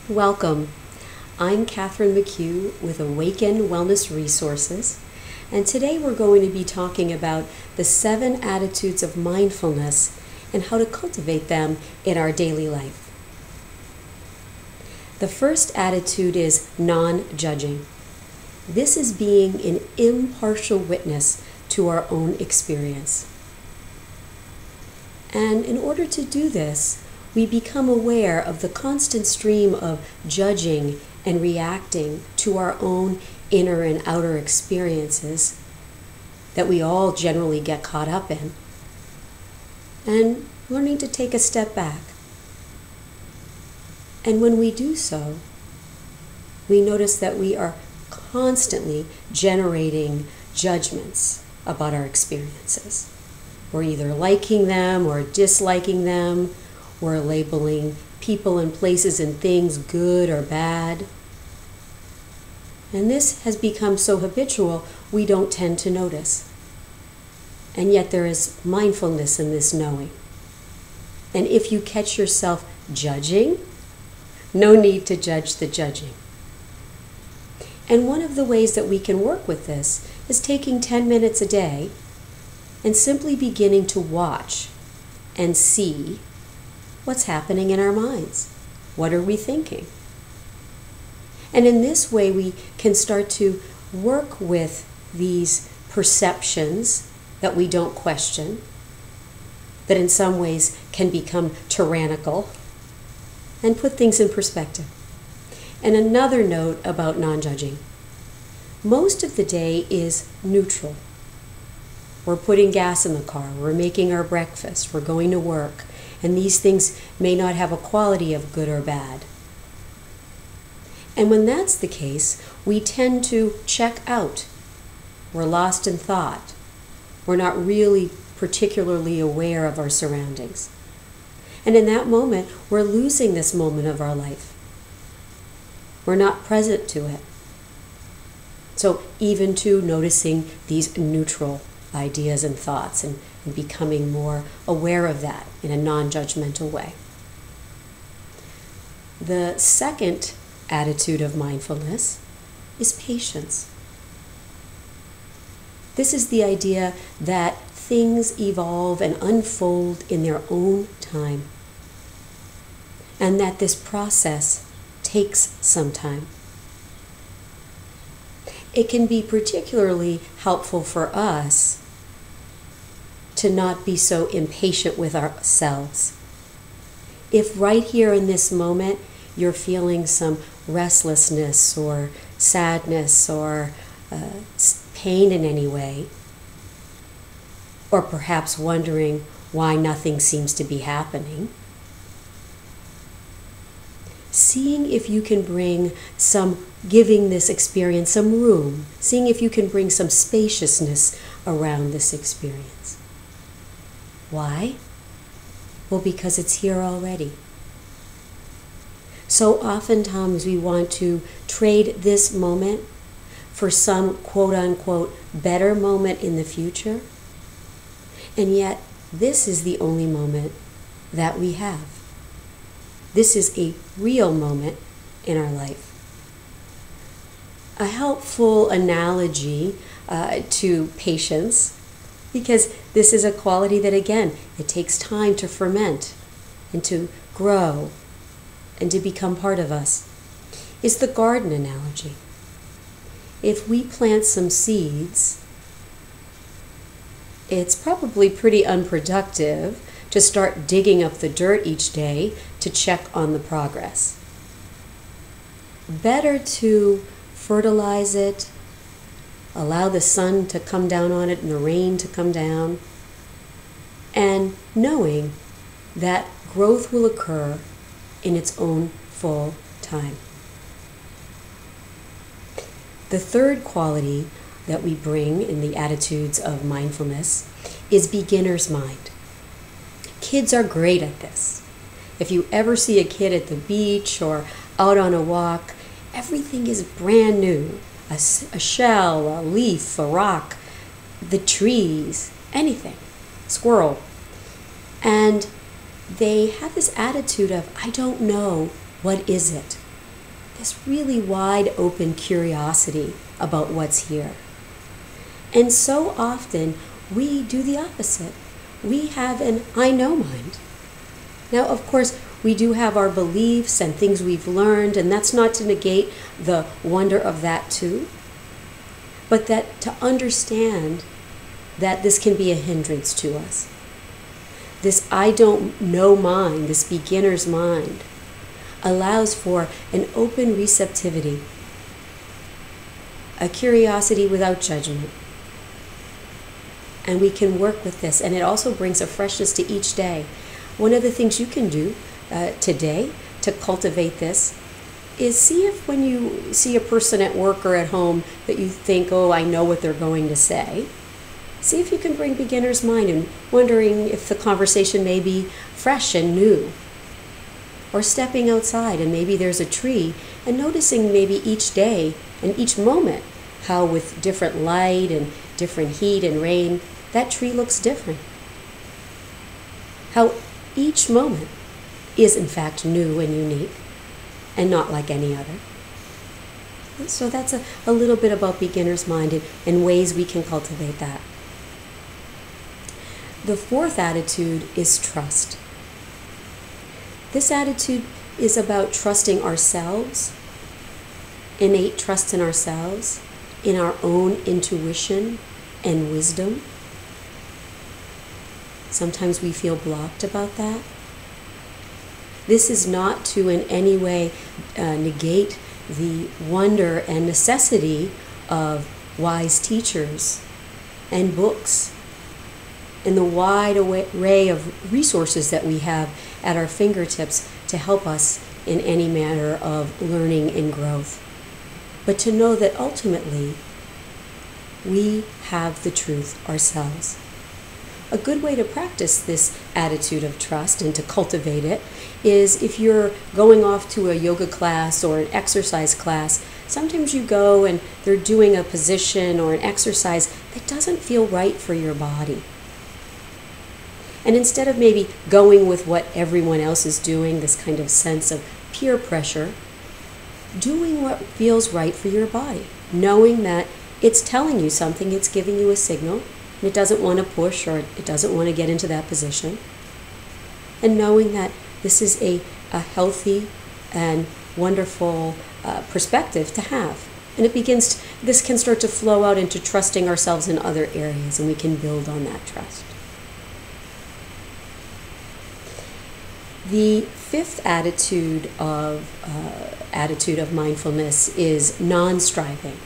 Welcome. I'm Katherine McHugh with AWAKEN Wellness Resources, and today we're going to be talking about the 7 attitudes of mindfulness and how to cultivate them in our daily life. The first attitude is non-judging. This is being an impartial witness to our own experience. And in order to do this, we become aware of the constant stream of judging and reacting to our own inner and outer experiences that we all generally get caught up in, and learning to take a step back. And when we do so, we notice that we are constantly generating judgments about our experiences. We're either liking them or disliking them. We're labeling people and places and things good or bad. And this has become so habitual, we don't tend to notice. And yet there is mindfulness in this knowing. And if you catch yourself judging, no need to judge the judging. And one of the ways that we can work with this is taking 10 minutes a day and simply beginning to watch and see what's happening in our minds. What are we thinking? And in this way, we can start to work with these perceptions that we don't question, that in some ways can become tyrannical, and put things in perspective. And another note about non-judging. Most of the day is neutral. We're putting gas in the car, we're making our breakfast, we're going to work, and these things may not have a quality of good or bad. And when that's the case, we tend to check out. We're lost in thought. We're not really particularly aware of our surroundings. And in that moment, we're losing this moment of our life. We're not present to it. So even to noticing these neutral ideas and thoughts and becoming more aware of that in a non-judgmental way. The second attitude of mindfulness is patience. This is the idea that things evolve and unfold in their own time, and that this process takes some time. It can be particularly helpful for us to not be so impatient with ourselves. If right here in this moment you're feeling some restlessness or sadness or pain in any way, or perhaps wondering why nothing seems to be happening, seeing if you can bring giving this experience some room, seeing if you can bring some spaciousness around this experience. Why? Well, because it's here already. So oftentimes we want to trade this moment for some quote-unquote better moment in the future, and yet this is the only moment that we have. This is a real moment in our life. A helpful analogy to patience, because this is a quality that, again, it takes time to ferment and to grow and to become part of us, is the garden analogy. If we plant some seeds, it's probably pretty unproductive to start digging up the dirt each day to check on the progress. Better to fertilize it, allow the sun to come down on it and the rain to come down, and knowing that growth will occur in its own full time. The third quality that we bring in the attitudes of mindfulness is beginner's mind. Kids are great at this. If you ever see a kid at the beach or out on a walk, everything is brand new. A shell, a leaf, a rock, the trees, anything, squirrel. And they have this attitude of, I don't know, what is it? this really wide open curiosity about what's here. And so often we do the opposite. We have an I know mind. Now, of course, we do have our beliefs and things we've learned, and that's not to negate the wonder of that too, but that to understand that this can be a hindrance to us. This I don't know mind, this beginner's mind, allows for an open receptivity, a curiosity without judgment. And we can work with this, and it also brings a freshness to each day. One of the things you can do today to cultivate this is see if when you see a person at work or at home that you think, oh, I know what they're going to say, see if you can bring beginner's mind and wondering if the conversation may be fresh and new. Or stepping outside and maybe there's a tree and noticing maybe each day and each moment how with different light and different heat and rain, that tree looks different. How each moment is in fact new and unique and not like any other. So that's a little bit about beginner's mind and ways we can cultivate that. The fourth attitude is trust. This attitude is about trusting ourselves, innate trust in ourselves, in our own intuition and wisdom. Sometimes we feel blocked about that. This is not to in any way negate the wonder and necessity of wise teachers and books and the wide array of resources that we have at our fingertips to help us in any manner of learning and growth. But to know that ultimately we have the truth ourselves. A good way to practice this attitude of trust and to cultivate it is if you're going off to a yoga class or an exercise class, sometimes you go and they're doing a position or an exercise that doesn't feel right for your body. And instead of maybe going with what everyone else is doing, this kind of sense of peer pressure, doing what feels right for your body, knowing that it's telling you something, it's giving you a signal, and it doesn't want to push or it doesn't want to get into that position, and knowing that this is a healthy and wonderful perspective to have. And this can start to flow out into trusting ourselves in other areas, and we can build on that trust. The fifth attitude of mindfulness is non-striving.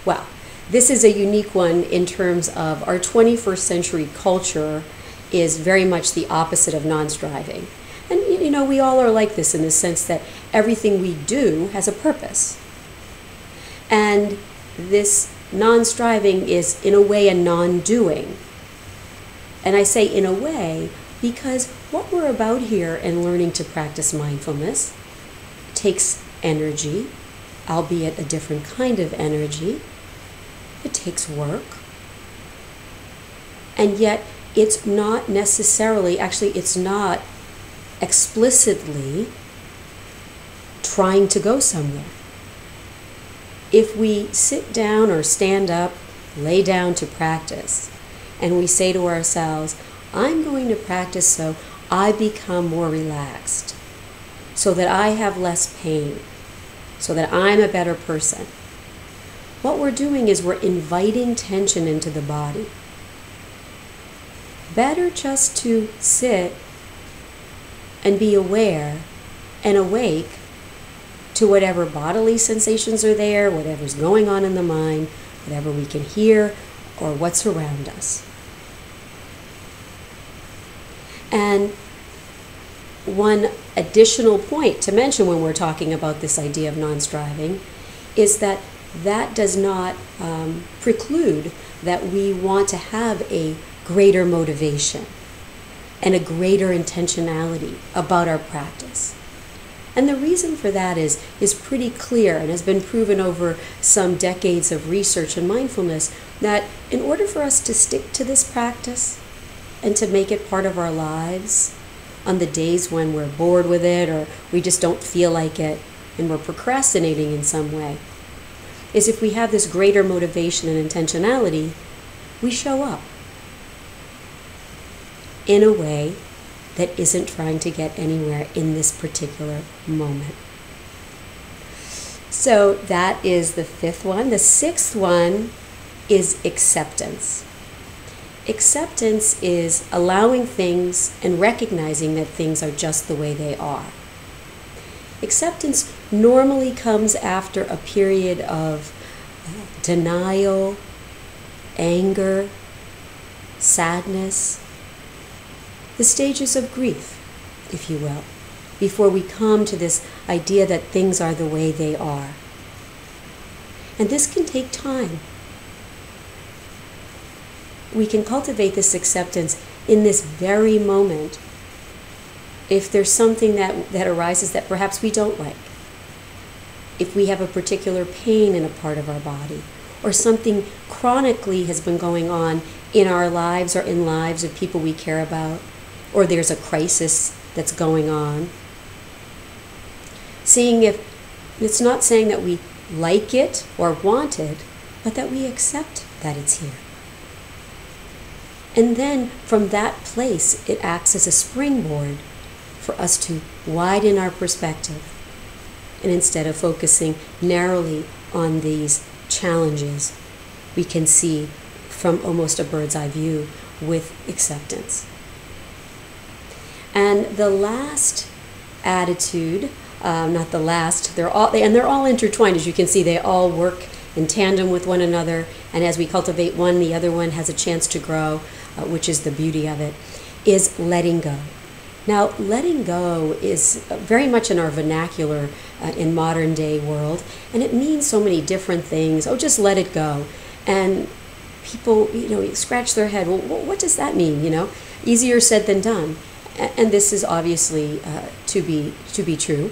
Well, this is a unique one in terms of our 21st century culture is very much the opposite of non-striving. And you know, we all are like this in the sense that everything we do has a purpose. And this non-striving is in a way a non-doing. And I say in a way because what we're about here in learning to practice mindfulness takes energy, albeit a different kind of energy. It takes work. And yet it's not necessarily, actually it's not explicitly trying to go somewhere. If we sit down or stand up, lay down to practice, and we say to ourselves, I'm going to practice so I become more relaxed, so that I have less pain, so that I'm a better person. What we're doing is we're inviting tension into the body. Better just to sit and be aware and awake to whatever bodily sensations are there, whatever's going on in the mind, whatever we can hear, or what's around us. And one additional point to mention when we're talking about this idea of non-striving is that does not preclude that we want to have a greater motivation and a greater intentionality about our practice. And the reason for that is pretty clear and has been proven over some decades of research in mindfulness that in order for us to stick to this practice and to make it part of our lives on the days when we're bored with it or we just don't feel like it, and we're procrastinating in some way, is if we have this greater motivation and intentionality, we show up in a way that isn't trying to get anywhere in this particular moment. So that is the fifth one. The sixth one is acceptance. Acceptance is allowing things and recognizing that things are just the way they are. Acceptance normally comes after a period of denial, anger, sadness, the stages of grief, if you will, before we come to this idea that things are the way they are. And this can take time. We can cultivate this acceptance in this very moment if there's something that arises that perhaps we don't like. If we have a particular pain in a part of our body, or something chronically has been going on in our lives or in lives of people we care about, or there's a crisis that's going on. Seeing if it's not saying that we like it or want it, but that we accept that it's here. And then from that place, it acts as a springboard for us to widen our perspective. And instead of focusing narrowly on these challenges, we can see from almost a bird's eye view with acceptance. And the last attitude, not the last, they're all intertwined. As you can see, they all work in tandem with one another. And as we cultivate one, the other one has a chance to grow, which is the beauty of it, is letting go. Now, letting go is very much in our vernacular in modern day world, and it means so many different things. Oh, just let it go. And people, scratch their head. Well, what does that mean? Easier said than done. And this is obviously to be true.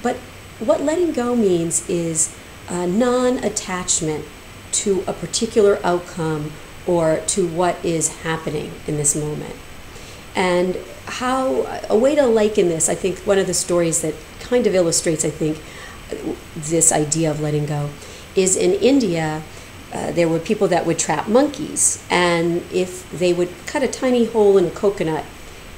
But what letting go means is non-attachment to a particular outcome or to what is happening in this moment. And a way to liken this, I think one of the stories that kind of illustrates, I think, this idea of letting go is in India. There were people that would trap monkeys, and if they would cut a tiny hole in a coconut,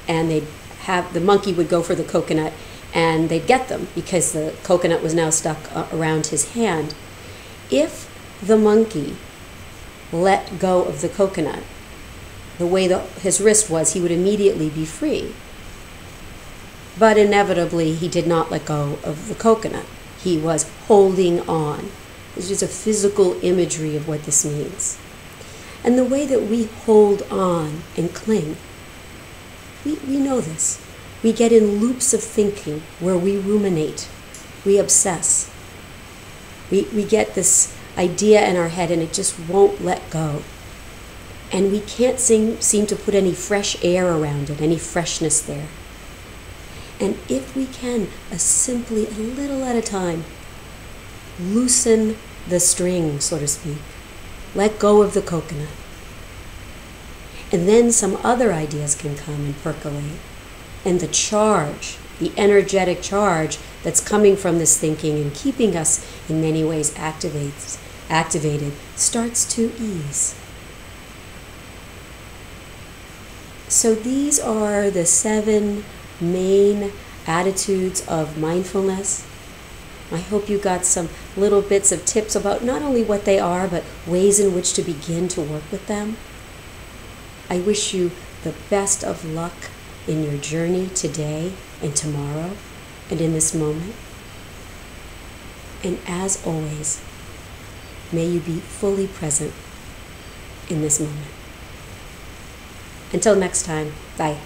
and the monkey would go for the coconut, and they'd get them because the coconut was now stuck around his hand. If the monkey let go of the coconut, the way his wrist was, he would immediately be free. But inevitably, he did not let go of the coconut. He was holding on. It's just a physical imagery of what this means. And the way that we hold on and cling, we know this. We get in loops of thinking where we ruminate, we obsess. We get this idea in our head and it just won't let go. And we can't seem to put any fresh air around it, any freshness there. And if we can, simply a little at a time, loosen the string, so to speak, let go of the coconut. And then some other ideas can come and percolate. And the charge, the energetic charge that's coming from this thinking and keeping us in many ways activated starts to ease. So these are the 7 main attitudes of mindfulness. I hope you got some little bits of tips about not only what they are, but ways in which to begin to work with them. I wish you the best of luck in your journey today and tomorrow and in this moment. And as always, may you be fully present in this moment. Until next time, bye.